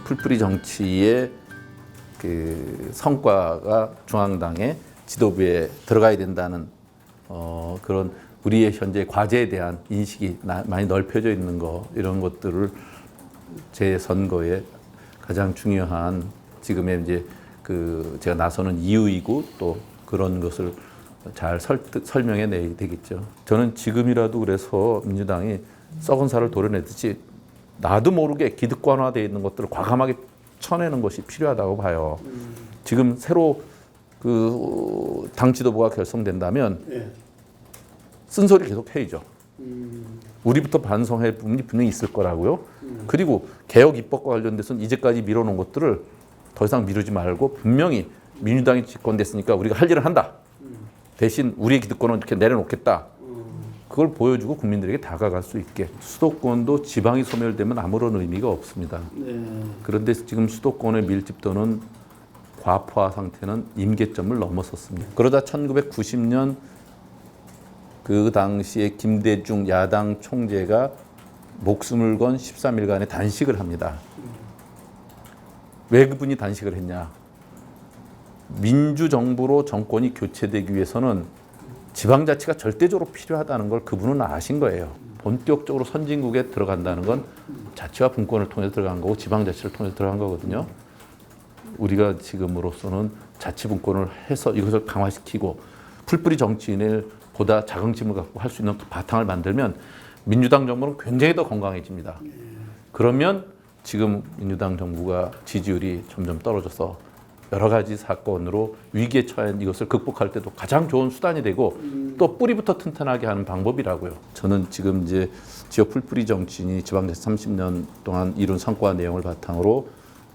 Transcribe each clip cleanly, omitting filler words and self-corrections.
풀뿌리 정치의 그 성과가 중앙당의 지도부에 들어가야 된다는 그런 우리의 현재 과제에 대한 인식이 많이 넓혀져 있는 거, 이런 것들을 제 선거에 가장 중요한 지금의 이제 그 제가 나서는 이유이고, 또 그런 것을 잘 설명해 내야 되겠죠. 저는 지금이라도 그래서 민주당이 썩은 살을 도려내듯이 나도 모르게 기득권화되어 있는 것들을 과감하게 쳐내는 것이 필요하다고 봐요. 지금 새로 그 당 지도부가 결성된다면 쓴소리 계속 해야죠. 우리부터 반성할 부분이 분명히 있을 거라고요. 그리고 개혁 입법과 관련돼서는 이제까지 미뤄놓은 것들을 더 이상 미루지 말고 분명히 민주당이 집권됐으니까 우리가 할 일을 한다. 대신 우리의 기득권은 이렇게 내려놓겠다. 그걸 보여주고 국민들에게 다가갈 수 있게. 수도권도 지방이 소멸되면 아무런 의미가 없습니다. 그런데 지금 수도권의 밀집도는 과포화 상태는 임계점을 넘어섰습니다. 그러다 1990년 그 당시에 김대중 야당 총재가 목숨을 건 13일간의 단식을 합니다. 왜 그분이 단식을 했냐? 민주정부로 정권이 교체되기 위해서는 지방자치가 절대적으로 필요하다는 걸 그분은 아신 거예요. 본격적으로 선진국에 들어간다는 건 자치와 분권을 통해서 들어간 거고 지방자치를 통해서 들어간 거거든요. 우리가 지금으로서는 자치분권을 해서 이것을 강화시키고 풀뿌리 정치인을 보다 자긍심을 갖고 할 수 있는 바탕을 만들면 민주당 정부는 굉장히 더 건강해집니다. 그러면 지금 민주당 정부가 지지율이 점점 떨어져서 여러 가지 사건으로 위기에 처한 이것을 극복할 때도 가장 좋은 수단이 되고 또 뿌리부터 튼튼하게 하는 방법이라고요. 저는 지금 이제 지역 풀뿌리 정치인이 지방자치 30년 동안 이룬 성과 내용을 바탕으로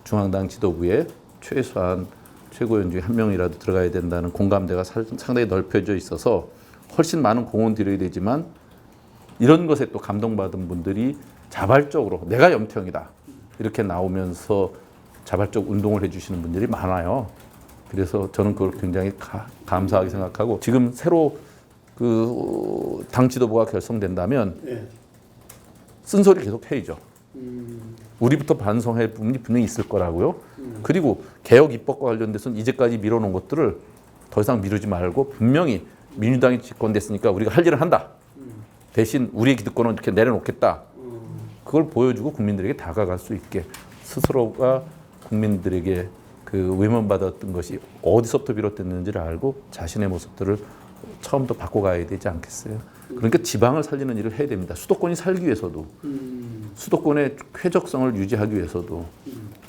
중앙당 지도부에 최소한 최고위원 중에 한 명이라도 들어가야 된다는 공감대가 상당히 넓혀져 있어서 훨씬 많은 공헌 드려야 되지만 이런 것에 또 감동받은 분들이 자발적으로 내가 염태형이다 이렇게 나오면서 자발적 운동을 해주시는 분들이 많아요. 그래서 저는 그걸 굉장히 감사하게 생각하고 지금 새로 그 당 지도부가 결성된다면 쓴소리 계속 해야죠. 우리부터 반성할 부분이 분명히 있을 거라고요. 그리고 개혁 입법과 관련돼서는 이제까지 미뤄놓은 것들을 더 이상 미루지 말고 분명히 민주당이 집권됐으니까 우리가 할 일을 한다. 대신 우리의 기득권은 이렇게 내려놓겠다. 그걸 보여주고 국민들에게 다가갈 수 있게 스스로가 국민들에게 그 외면받았던 것이 어디서부터 비롯됐는지를 알고 자신의 모습들을 처음부터 바꿔가야 되지 않겠어요? 그러니까 지방을 살리는 일을 해야 됩니다. 수도권이 살기 위해서도, 수도권의 쾌적성을 유지하기 위해서도.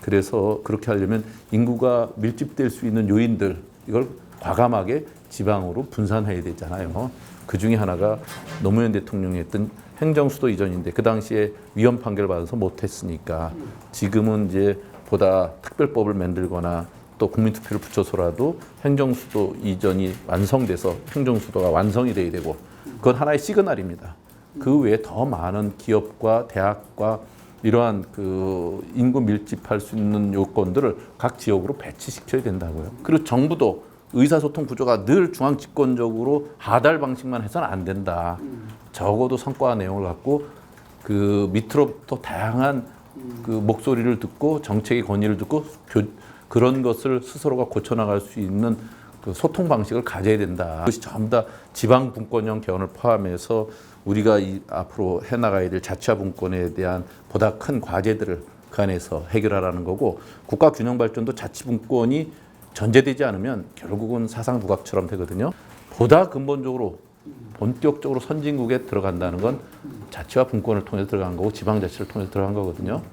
그래서 그렇게 하려면 인구가 밀집될 수 있는 요인들, 이걸 과감하게 지방으로 분산해야 되잖아요. 그 중에 하나가 노무현 대통령이 했던 행정수도 이전인데 그 당시에 위헌 판결을 받아서 못했으니까 지금은 이제 보다 특별법을 만들거나 또 국민투표를 붙여서라도 행정수도 이전이 완성돼서 행정수도가 완성이 돼야 되고 그건 하나의 시그널입니다. 그 외에 더 많은 기업과 대학과 이러한 그 인구 밀집할 수 있는 요건들을 각 지역으로 배치시켜야 된다고요. 그리고 정부도 의사소통 구조가 늘 중앙 집권적으로 하달 방식만 해서는 안 된다. 적어도 성과 내용을 갖고 그 밑으로부터 다양한 그 목소리를 듣고 정책의 건의를 듣고 그런 것을 스스로가 고쳐나갈 수 있는 그 소통 방식을 가져야 된다. 그것이 전부 다 지방 분권형 개헌을 포함해서 우리가 앞으로 해나가야 될 자치와 분권에 대한 보다 큰 과제들을 그 안에서 해결하라는 거고 국가 균형 발전도 자치 분권이 전제되지 않으면 결국은 사상 누각처럼 되거든요. 보다 근본적으로 본격적으로 선진국에 들어간다는 건 자치와 분권을 통해서 들어간 거고 지방자치를 통해서 들어간 거거든요.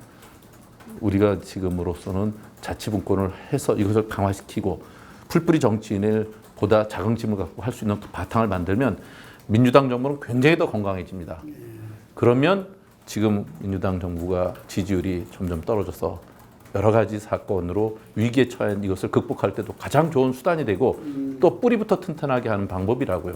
우리가 지금으로서는 자치분권을 해서 이것을 강화시키고 풀뿌리 정치인을 보다 자긍심을 갖고 할 수 있는 바탕을 만들면 민주당 정부는 굉장히 더 건강해집니다. 그러면 지금 민주당 정부가 지지율이 점점 떨어져서 여러 가지 사건으로 위기에 처한 이것을 극복할 때도 가장 좋은 수단이 되고 또 뿌리부터 튼튼하게 하는 방법이라고요.